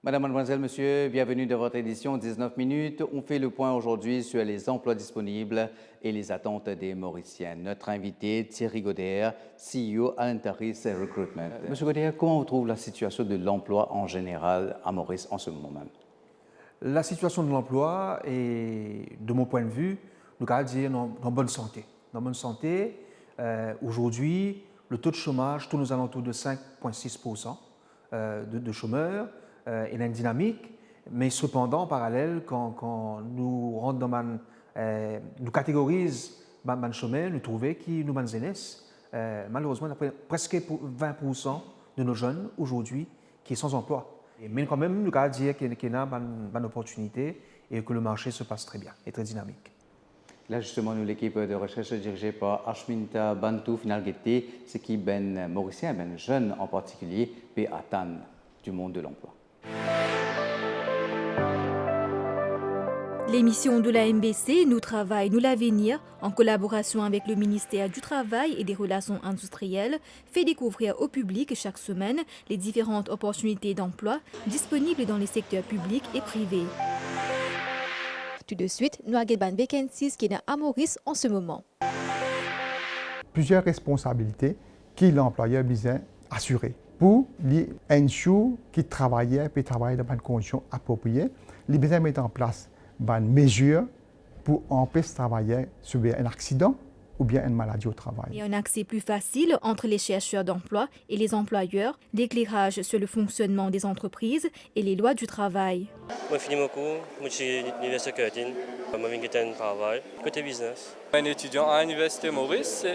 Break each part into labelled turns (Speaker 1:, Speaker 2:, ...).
Speaker 1: Madame, mademoiselle, monsieur, bienvenue dans votre édition 19 minutes. On fait le point aujourd'hui sur les emplois disponibles et les attentes des Mauriciens. Notre invité, Thierry Godert, CEO Alenteris Recruitment. Monsieur Godert, comment vous trouvez la situation de l'emploi en général à Maurice en ce moment même?
Speaker 2: La situation de l'emploi est, de mon point de vue, nous allons dire en bonne santé. Dans bonne santé, aujourd'hui, le taux de chômage tourne aux alentours de 5,6% de chômeurs. Il y a une dynamique, mais cependant, en parallèle, quand nous rentrons dans nous catégorisons les chômeurs, nous trouvons que nous sommes jeunesse. Malheureusement, presque 20% de nos jeunes aujourd'hui qui sont sans emploi. Mais quand même, nous allons dire qu'il y a une opportunité et que le marché se passe très bien et très dynamique.
Speaker 1: Là, justement, nous, l'équipe de recherche dirigée par Ashminta Bantu, Finalgete, c'est qui ben Mauricien, ben jeunes en particulier, peut atteindre du monde de l'emploi.
Speaker 3: L'émission de la MBC Nous Travail, Nous l'Avenir, en collaboration avec le ministère du Travail et des Relations industrielles, fait découvrir au public chaque semaine les différentes opportunités d'emploi disponibles dans les secteurs publics et privés. Tout de suite, nous avons une vacancy qui est à Maurice en ce moment.
Speaker 4: Plusieurs responsabilités que l'employeur besoin assurer. Pour les ensure qui travaillent dans des conditions appropriées, il besoin mettre en place des mesures pour empêcher de travailler sur un accident ou bien une maladie au travail.
Speaker 3: Et un accès plus facile entre les chercheurs d'emploi et les employeurs, l'éclairage sur le fonctionnement des entreprises et les lois du travail.
Speaker 5: Moi, je suis à l'Université Curtin. Je suis en travail côté business.
Speaker 6: Je suis étudiant à l'Université Maurice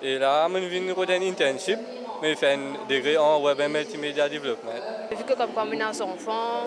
Speaker 6: et là, je viens de un internship. Je fais un degré en Web and Multimedia Development.
Speaker 7: Vu que comme on a des enfants,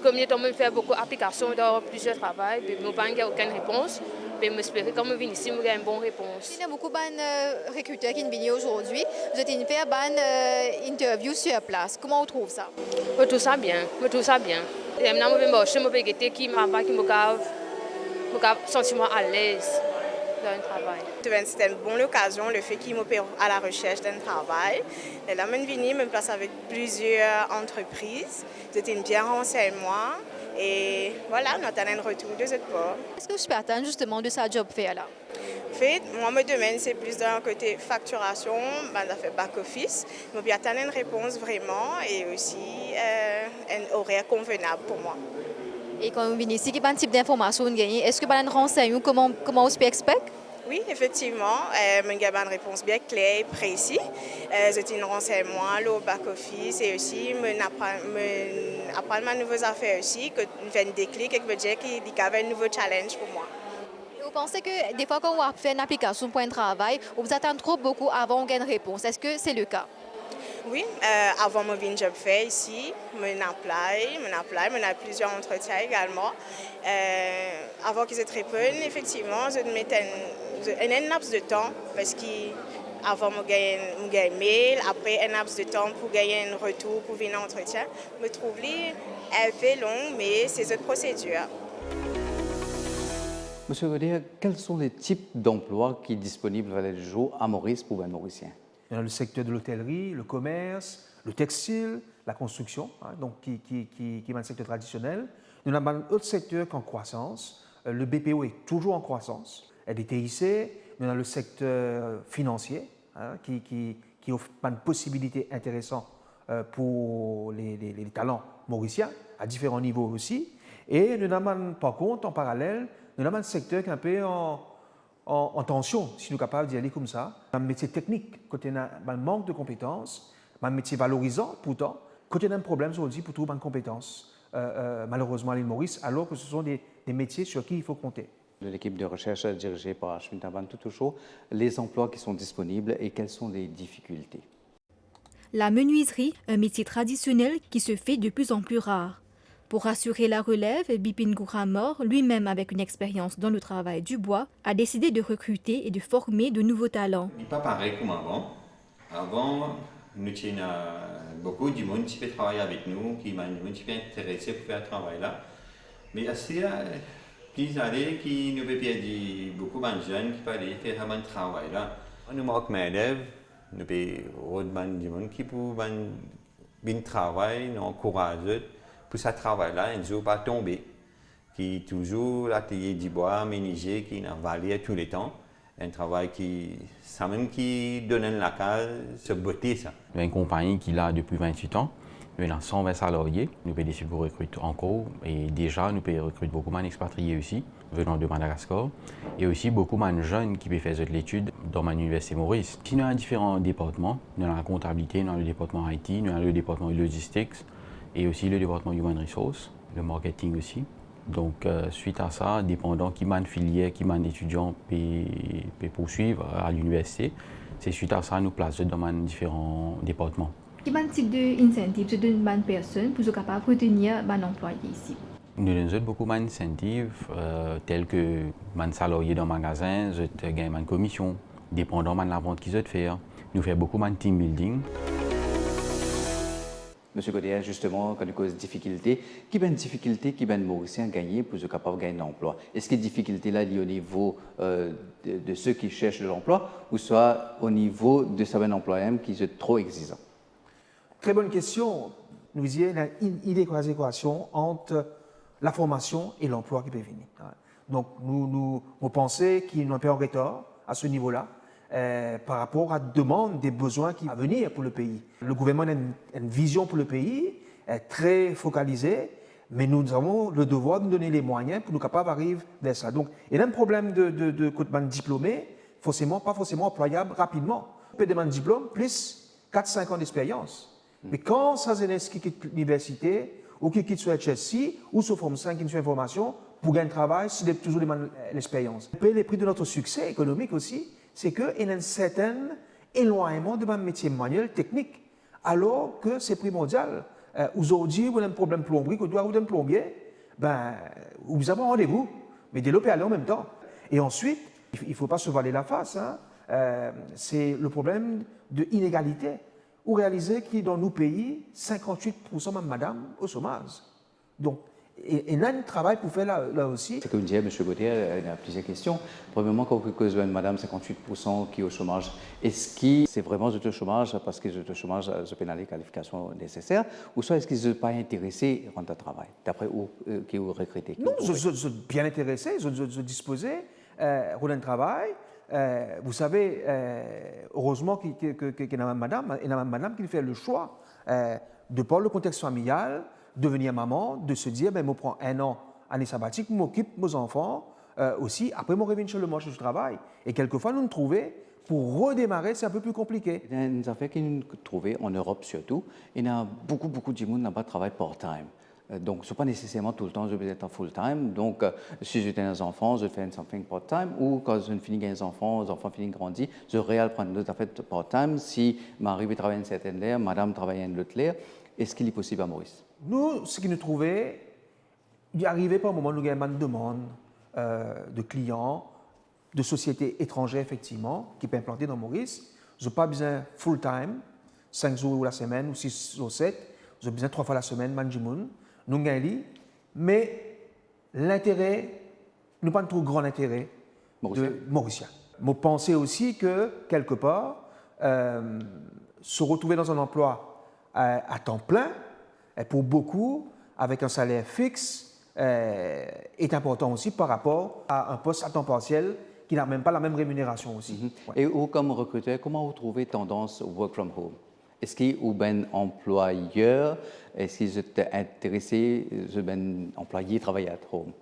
Speaker 7: comme je fais beaucoup d'applications dans plusieurs travaux, je n'ai pas aucune réponse. Je m'espère que quand je viens ici, j'ai une bonne réponse.
Speaker 8: Il y a beaucoup de recruteurs qui viennent aujourd'hui. Vous êtes fait une interview sur place. Comment vous trouvez ça?
Speaker 7: Je trouve ça bien. Je trouve ça bien. Et maintenant, je vais marcher, je vais qui me sentir à l'aise dans le travail.
Speaker 9: C'était une bonne occasion, le fait qu'il m'opère à la recherche d'un travail. Et là, je suis me place avec plusieurs entreprises. C'était une bien renseignement. Et voilà, nous avons un retour de cette part.
Speaker 8: Est-ce que je peux attendre justement de sa job faire là?
Speaker 9: En fait, moi, mon domaine, c'est plus d'un côté facturation, fait back-office. Je peux attendre une réponse vraiment et aussi un horaire convenable pour moi.
Speaker 8: Et quand vous venez ici, quel type d'informations vous gagnez? Est-ce que vous avez un renseignement? Comment vous pouvez expliquer?
Speaker 9: Oui, effectivement, je j'ai une réponse bien claire et précise. C'est un renseignement au back-office et aussi apprendre de nouvelles affaires aussi, que je fais un déclic et que je dis qu'il y a un nouveau challenge pour moi.
Speaker 8: Et vous pensez que des fois quand vous faites une application pour un travail, vous attendez trop beaucoup avant de gagner une réponse? Est-ce que c'est le cas?
Speaker 9: Oui, avant mon job fait ici, je m'appelle, plusieurs entretiens également. Avant qu'ils aient répondu, effectivement, je mettais un laps de temps parce qu'avant je gagnais un mail, après un laps de temps pour gagner un retour pour venir en entretien. Je me trouve un peu long, mais c'est une procédure.
Speaker 1: Monsieur Godert, quels sont les types d'emplois qui sont disponibles à le jour à Maurice pour les Mauriciens?
Speaker 2: Il y a le secteur de l'hôtellerie, le commerce, le textile, la construction, donc qui est un secteur traditionnel. Il y a un autre secteur qui est en croissance. Le BPO est toujours en croissance. Il y a des TIC. Il y a le secteur financier qui offre une possibilité intéressante pour les talents mauriciens à différents niveaux aussi. Et nous avons par contre, en parallèle, nous avons un secteur qui est un peu en tension, si nous sommes capables d'y aller comme ça. Un métier technique, quand il y a un manque de compétences, un métier valorisant pourtant, quand il y a un problème, on dit pour trouver une compétence, malheureusement à l'île Maurice, alors que ce sont des métiers sur qui il faut compter.
Speaker 1: L'équipe de recherche dirigée par Ashminta Bantu, toujours, les emplois qui sont disponibles et quelles sont les difficultés?
Speaker 3: La menuiserie, un métier traditionnel qui se fait de plus en plus rare. Pour assurer la relève, Bipin Gouramor, lui-même avec une expérience dans le travail du bois, a décidé de recruter et de former de nouveaux talents.
Speaker 10: Il n'est pas pareil comme avant. Avant, nous avons beaucoup de monde qui peut travailler avec nous, qui sont intéressés pour faire ce travail-là. Mais assez plus années qui nous perdre beaucoup de jeunes qui peuvent faire ce travail-là. Nous manquons main-d'œuvre, nous avons beaucoup de monde qui peuvent bien travail, non courageux, pour ce travail-là, un jour pas tomber. Qui toujours l'atelier du bois, méniger, qui n'a valé tous les temps. Un travail qui, ça même qui donne la case, se beauté ça.
Speaker 11: Il y a une compagnie qui l'a depuis 28 ans. Nous avons 120 salariés. Nous pouvons décider pour recruter encore. Et déjà, nous pouvons recruter beaucoup d'expatriés aussi, venant de Madagascar. Et aussi beaucoup de jeunes qui peuvent faire de l'étude dans l'Université Maurice. Si nous avons différents départements, nous avons la comptabilité, nous avons le département IT, nous avons le département logistics et aussi le département Human Resources, le marketing aussi. Donc, suite à ça, dépendant qui m'a filière, qui m'a étudiant peut poursuivre à l'université, c'est suite à ça nous plaçons dans différents départements.
Speaker 3: Quel type d'incentive se donne une personne pour être capable de retenir un employé ici?
Speaker 11: Nous donnons beaucoup d'incentives, tels que un salarié dans le magasin, je gagne une commission, dépendant de la vente qu'ils ont fait. Nous faisons beaucoup de team building.
Speaker 1: Monsieur Godéa, justement, quand il cause difficulté, qui est une difficulté qui est Mauricien gagner pour être capable de gagner un emploi? Est-ce que difficulté là liée au niveau de ceux qui cherchent de l'emploi ou soit au niveau de certains employés qui sont trop exigeants?
Speaker 2: Très bonne question. Nous disions une équation entre la formation et l'emploi qui peut venir. Donc, nous pensons qu'il n'y a pas un retard à ce niveau-là. Par rapport à la demande des besoins qui vont venir pour le pays. Le gouvernement a une vision pour le pays, très focalisée, mais nous avons le devoir de nous donner les moyens pour nous capables d'arriver vers ça. Donc, il y a un problème de côté diplômé, pas forcément employable rapidement. On peut demander un diplôme plus 4-5 ans d'expérience. Mais quand ça jeunesse qui quitte l'université, ou qui quitte sur HSC, ou sur Forme 5, qui sont en formation, pour gagner un travail, c'est toujours l'expérience. Les prix de notre succès économique aussi, c'est qu'il y a un certain éloignement de mon métier manuel technique, alors que c'est primordial. Aujourd'hui, vous avez un problème plomberie, vous doit avoir un plombier, vous avez un rendez-vous, mais développer aller en même temps. Et ensuite, il ne faut pas se voiler la face, c'est le problème de l'inégalité. Vous réalisez que dans nos pays, 58% de madame au chômage. Donc, et il y a un travail pour faire là aussi.
Speaker 1: C'est comme disait M. Gauthier, il y a plusieurs questions. Premièrement, quand vous avez une madame 58% qui est au chômage, est-ce que c'est vraiment le chômage parce que le chômage je peux les qualifications nécessaires ou soit est-ce qu'ils ne sont pas intéressés à rentrer au travail, d'après où qui vous recrutez?
Speaker 2: Non, je suis bien intéressé, je suis disposé à rentrer au travail. Vous savez, heureusement qu'il y a une madame qui fait le choix, de par le contexte familial, devenir maman, de se dire, je prends un an, année sabbatique, je m'occupe de mes enfants aussi, après je reviens sur le marché du travail. Et quelquefois, nous nous trouvons, pour redémarrer, c'est un peu plus compliqué.
Speaker 1: Il y a une affaire que nous trouvons en Europe surtout, il y a beaucoup de gens qui n'ont pas de travail part-time. Donc, ce n'est pas nécessairement tout le temps, je vais être en full-time. Donc, si j'ai des enfants, je fais something part-time. Ou quand je finis les enfants finissent grandir, je réel prendre d'autres affaires part-time. Si m'arrive à travailler une certaine heure, madame travaille une autre heure, est-ce qu'il est possible à Maurice?
Speaker 2: Nous, ce qui nous trouvait, il arrivait par un moment où nous avons une demande de clients, de sociétés étrangères, effectivement, qui peuvent implanter dans Maurice. Je n'ai pas besoin full-time, 5 jours la semaine ou 6 jours 7. J'ai besoin 3 fois la semaine, manjimoun. Nous gagnons, mais l'intérêt, nous pas trop grand intérêt de Mauricien. Je pensais aussi que, quelque part, se retrouver dans un emploi à temps plein, pour beaucoup, avec un salaire fixe, est important aussi par rapport à un poste à temps partiel qui n'a même pas la même rémunération aussi.
Speaker 1: Et vous, comme recruteur, comment vous trouvez tendance work from home? Est-ce qu'il y a un employeur, est-ce qu'ils sont intéressés, un employé travailler à home?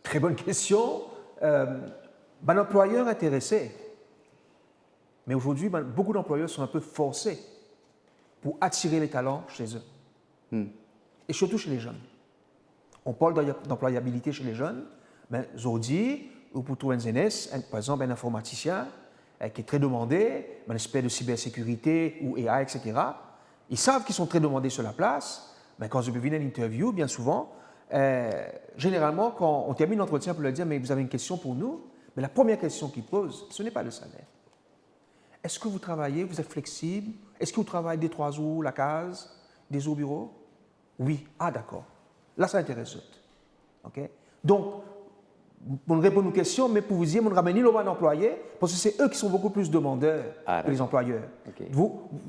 Speaker 2: Très bonne question. Un employeur intéressé. Mais aujourd'hui, beaucoup d'employeurs sont un peu forcés pour attirer les talents chez eux. Et surtout chez les jeunes. On parle d'employabilité chez les jeunes, mais aujourd'hui, pour trouver un jeunesse, par exemple un informaticien, qui est très demandé, un aspect de cybersécurité ou AI, etc. Ils savent qu'ils sont très demandés sur la place, mais quand je peux venir à une interview, bien souvent, généralement, quand on termine l'entretien pour leur dire « mais vous avez une question pour nous », mais la première question qu'ils posent, ce n'est pas le salaire. Est-ce que vous travaillez, vous êtes flexible? Est-ce que vous travaillez des 3 jours, la case, des jours au bureau? Oui. Ah, d'accord. Là, ça intéresse. Okay? Donc, On répond aux questions, mais pour vous dire, on ramène le bon employé, parce que c'est eux qui sont beaucoup plus demandeurs que les employeurs.
Speaker 1: Okay.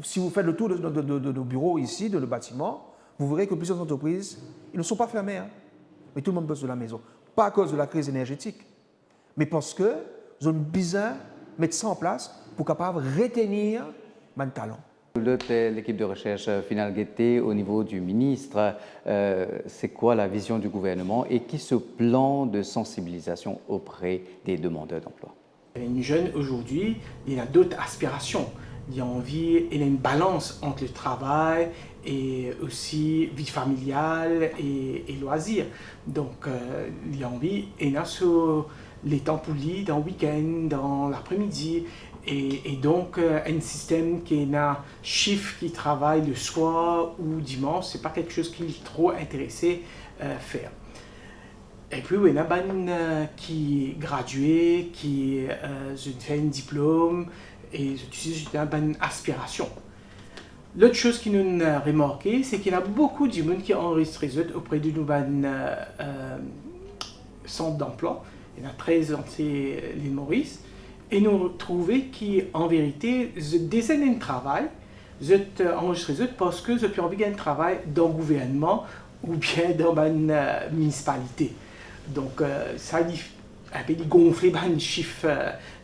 Speaker 2: Si vous faites le tour de nos bureaux ici, de nos bâtiments, vous verrez que plusieurs entreprises, ils ne sont pas fermés, hein, mais tout le monde bosse de la maison. Pas à cause de la crise énergétique, mais parce que ils ont besoin de mettre ça en place pour capable retenir mon talent.
Speaker 1: L'équipe de recherche finale Guetté, au niveau du ministre, c'est quoi la vision du gouvernement et qui ce plan de sensibilisation auprès des demandeurs d'emploi?
Speaker 12: Une jeune aujourd'hui, il a d'autres aspirations. Il a envie, il a une balance entre le travail et aussi vie familiale et loisirs. Donc, il a envie, il a sur les temps pour lui, dans le week-end, dans l'après-midi. Et donc, un système qui a chiffre qui travaille le soir ou dimanche, ce n'est pas quelque chose qui est trop intéressé à faire. Et puis, il y a des qui est gradué, qui fait un diplôme et j'ai une bonne aspiration. L'autre chose qui nous a remarqué, c'est qu'il y a beaucoup de monde qui enregistrent auprès de nos centres d'emploi. Il y en a 13 dans l'île Maurice. Et nous avons trouvé qu'en vérité, des années de travail, vous êtes enregistrés parce que vous avez envie de travail dans le gouvernement ou bien dans une municipalité. Donc, ça a peu gonflé le chiffre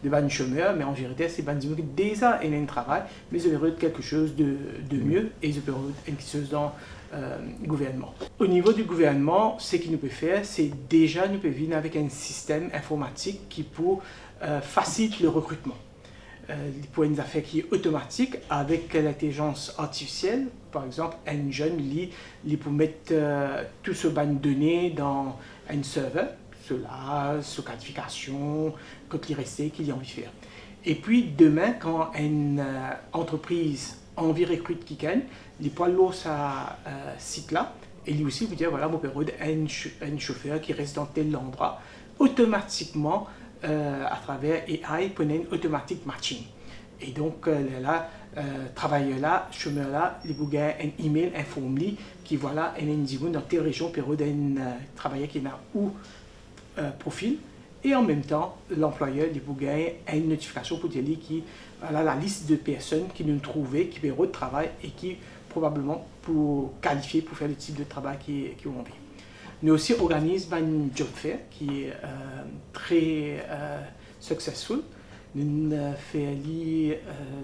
Speaker 12: de chômeurs, mais en vérité, c'est des gens qui déjà un travail, mais ils veulent quelque chose de mieux et ils veulent quelque chose dans le gouvernement. Au niveau du gouvernement, ce qu'il nous peut faire, c'est déjà nous peut venir avec un système informatique qui peut facilite le recrutement. Pour une affaire qui est automatique avec l'intelligence artificielle, par exemple, un jeune il peut mettre tout ce banc de données dans un serveur, cela, sa qualification, quand il restait, qu'il a envie de faire. Et puis demain, quand une entreprise a envie de recruter quelqu'un, il peut aller à ce site-là et lui aussi vous dire voilà, mon période un chauffeur qui reste dans tel endroit, automatiquement à travers AI pour un automatique matching. Et donc là, travailleur là, chômeur là, il vous gagne un email informé qui voilà, un individu dans telle région pour un travailleur qui n'a ou profil. Et en même temps, l'employeur vous gagne une notification pour dire qui voilà la liste de personnes qui nous trouvaient, qui peuvent de travail et qui probablement pour qualifier pour faire le type de travail qui ont envie. Nous aussi organisons un job fair qui est très successful. Nous faisons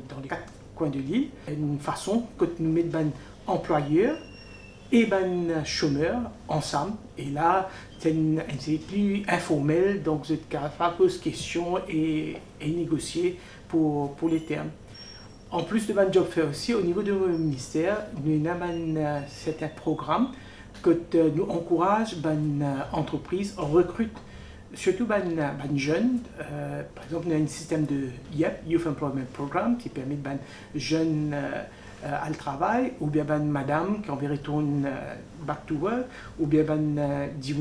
Speaker 12: dans les 4 coins de l'île une façon que nous mettons un employeur et un chômeur ensemble. Et là, c'est plus informel, donc vous êtes capable de poser des questions et négocier pour les termes. En plus de job fair aussi, au niveau du ministère, nous avons certains programmes que nous encourageons les entreprises recrutent surtout les jeunes. Par exemple, nous avons un système de YEP, Youth Employment Program, qui permet aux jeunes à le travail, ou bien madame qui en retourne back to work, ou bien des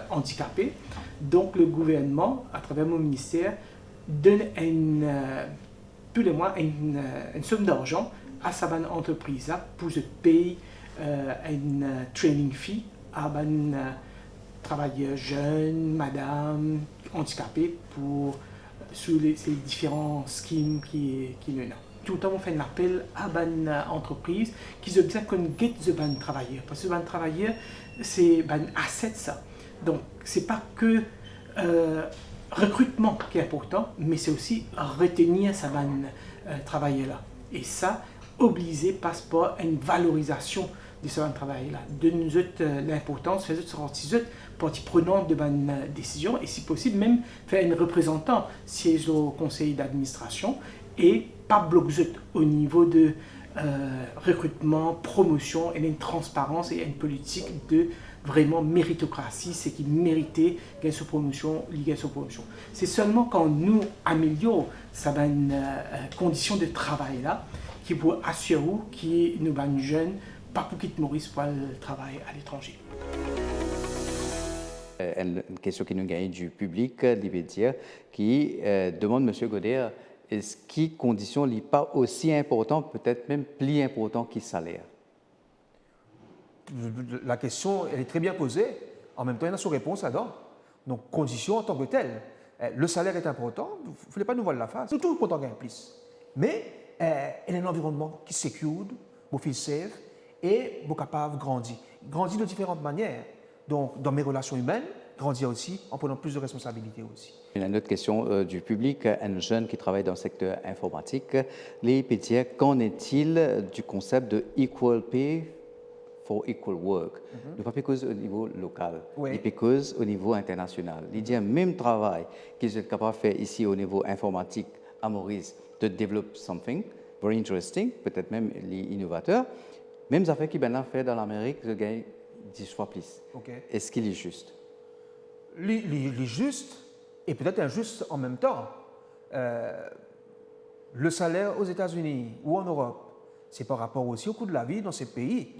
Speaker 12: handicapés. Donc, le gouvernement, à travers mon ministère, donne tous les mois une somme d'argent à sa entreprise pour se payer une training fee à un travailleur jeune, madame, handicapé pour sous ces différents schemes qui nous ont. Tout le temps, on fait un appel à une entreprise qui a besoin qu'on get un travailleur. Parce que un travailleur, c'est un asset ça. Donc, ce n'est pas que recrutement qui est important, mais c'est aussi retenir ce travailleur-là. Et ça, obligé passe par une valorisation de ce travail-là. De nous l'importance, faire sortir partie prenante de bonnes décisions et si possible même faire un représentant siège au conseil d'administration et pas bloquer au niveau de recrutement, promotion et une transparence et une politique de vraiment méritocratie, c'est qui méritait gagner sa promotion, gagner sa promotion. C'est seulement quand nous améliorons ces conditions de travail là qui peut assurer que nous sommes jeunes pas pour quitter Maurice pour le travail à l'étranger.
Speaker 1: Une question qui nous gagne du public, dire, qui demande M. Goder, est-ce que conditions n'est pas aussi importantes, peut-être même plus importantes que salaire?
Speaker 2: La question, elle est très bien posée. En même temps, il y a sa réponse là-dedans. Donc, conditions en tant que telles. Le salaire est important, il ne faut pas nous voir la face. Nous tous pour gagner plus. Mais il y a un environnement qui est secure, qui feel safe et qui est capable de grandir. Grandir de différentes manières. Donc, dans mes relations humaines, grandir aussi en prenant plus de responsabilités aussi.
Speaker 1: Une autre question du public, un jeune qui travaille dans le secteur informatique. Les pétiers, qu'en est-il du concept de equal pay for equal work? Ne pas cause au niveau local,
Speaker 2: Oui.
Speaker 1: mais cause au niveau international. Il dit un même travail qu'ils sont capables de faire ici au niveau informatique à Maurice, de développer something very interesting, peut-être même les innovateurs, même affaires qu'ils ont fait dans l'Amérique, ils gagnent 10 fois plus.
Speaker 2: Okay.
Speaker 1: Est-ce qu'il est juste?
Speaker 2: Il est juste et peut-être injuste en même temps. Le salaire aux États-Unis ou en Europe, c'est par rapport aussi au coût de la vie dans ces pays.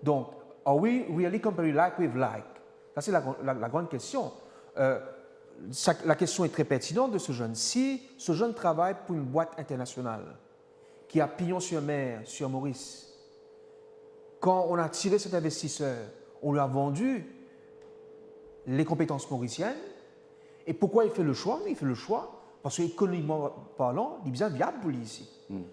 Speaker 2: Donc, are we really comparing like with like? Ça, c'est la grande question. La question est très pertinente de ce jeune. Si ce jeune travaille pour une boîte internationale qui a pignon sur mer, sur Maurice, quand on a tiré cet investisseur, on lui a vendu les compétences mauriciennes. Et pourquoi il fait le choix? Il fait le choix parce qu'économiquement parlant, il est bien viable pour lui ici.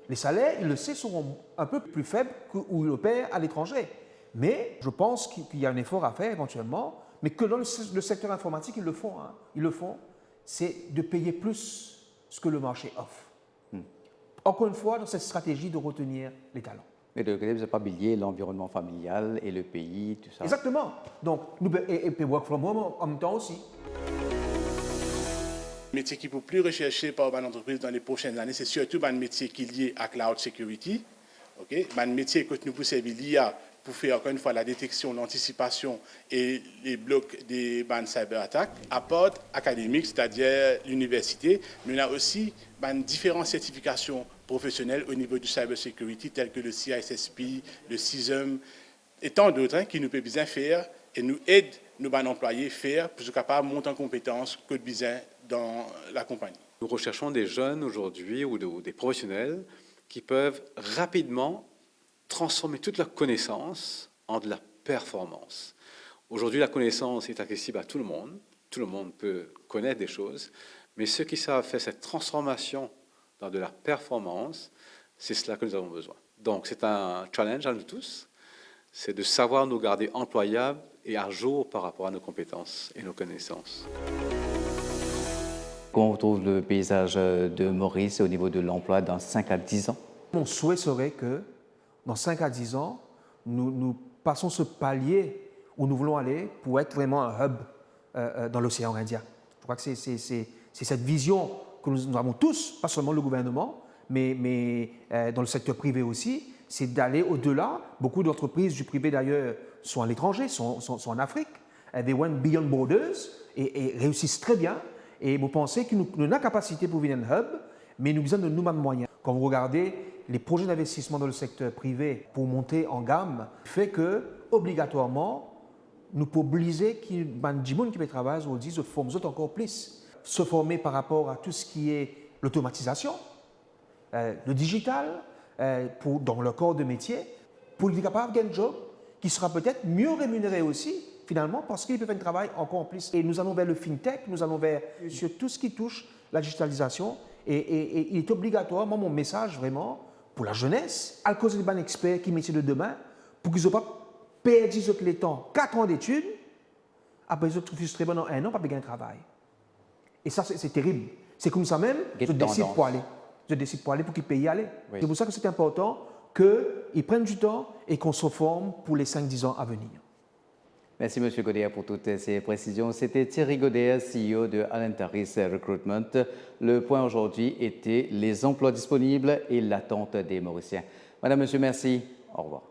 Speaker 2: Les salaires, il le sait, seront un peu plus faibles qu'où il opère à l'étranger. Mais je pense qu'il y a un effort à faire éventuellement, mais que dans le secteur informatique, ils le font. Hein. Ils le font, c'est de payer plus ce que le marché offre. Encore une fois, dans cette stratégie de retenir les talents.
Speaker 1: Mais de côté, vous n'avez pas oublié l'environnement familial et le pays, tout ça.
Speaker 2: Exactement. Donc, et work from home en même temps aussi.
Speaker 13: Le métier qui est plus recherché par une entreprise dans les prochaines années, c'est surtout un métier qui est lié à cloud security. Un métier que nous pouvons l'IA pour faire encore une fois la détection, l'anticipation et les blocs des cyberattaques. Apport académique, c'est-à-dire l'université, mais on a aussi différentes certifications professionnelles au niveau du cybersecurity, telles que le CISSP, le CISM, et tant d'autres qui nous peuvent bien faire et nous aident nos employés à faire pour être capables de monter en compétences que besoin dans la compagnie.
Speaker 14: Nous recherchons des jeunes aujourd'hui ou des professionnels qui peuvent rapidement transformer toute leur connaissance en de la performance. Aujourd'hui, la connaissance est accessible à tout le monde. Tout le monde peut connaître des choses, mais ceux qui savent faire cette transformation dans de la performance, c'est cela que nous avons besoin. Donc, c'est un challenge à nous tous, c'est de savoir nous garder employables et à jour par rapport à nos compétences et nos connaissances.
Speaker 1: Comment on retrouve le paysage de Maurice au niveau de l'emploi dans 5 à 10 ans? Mon
Speaker 2: souhait serait que dans 5 à 10 ans, nous passons ce palier où nous voulons aller pour être vraiment un hub dans l'océan Indien. Je crois que c'est cette vision que nous avons tous, pas seulement le gouvernement, mais dans le secteur privé aussi, c'est d'aller au-delà. Beaucoup d'entreprises du privé d'ailleurs sont à l'étranger, sont en Afrique. They went beyond borders et réussissent très bien. Et vous pensez que nous avons la capacité pour venir un hub, mais nous avons besoin de nous-mêmes moyens. Quand vous regardez les projets d'investissement dans le secteur privé pour monter en gamme, fait que, obligatoirement, nous pouvons obliger que les gens qui travaillent, on dit, se forment encore plus. Se former par rapport à tout ce qui est l'automatisation, le digital, dans leur corps de métier, pour être capable de gagner un job qui sera peut-être mieux rémunéré aussi, finalement, parce qu'ils peuvent faire un travail encore en plus. Et nous allons vers le fintech, nous allons vers sur tout ce qui touche la digitalisation. Et il est obligatoire, moi, mon message vraiment, pour la jeunesse, à cause des bons experts qui métier de demain, pour qu'ils n'aient pas perdu les temps, 4 ans d'études, après ils sont frustrés pendant 1 an, pas gagner un travail. Et ça, c'est terrible. C'est comme ça même, je décide pour aller. Je décide pour aller pour qu'ils payent aller. Oui. C'est pour ça que c'est important qu'ils prennent du temps et qu'on se forme pour les 5-10 ans à venir.
Speaker 1: Merci M. Godea pour toutes ces précisions. C'était Thierry Godea, CEO de Alentaris Recruitment. Le point aujourd'hui était les emplois disponibles et l'attente des Mauriciens. Madame, Monsieur, merci. Au revoir.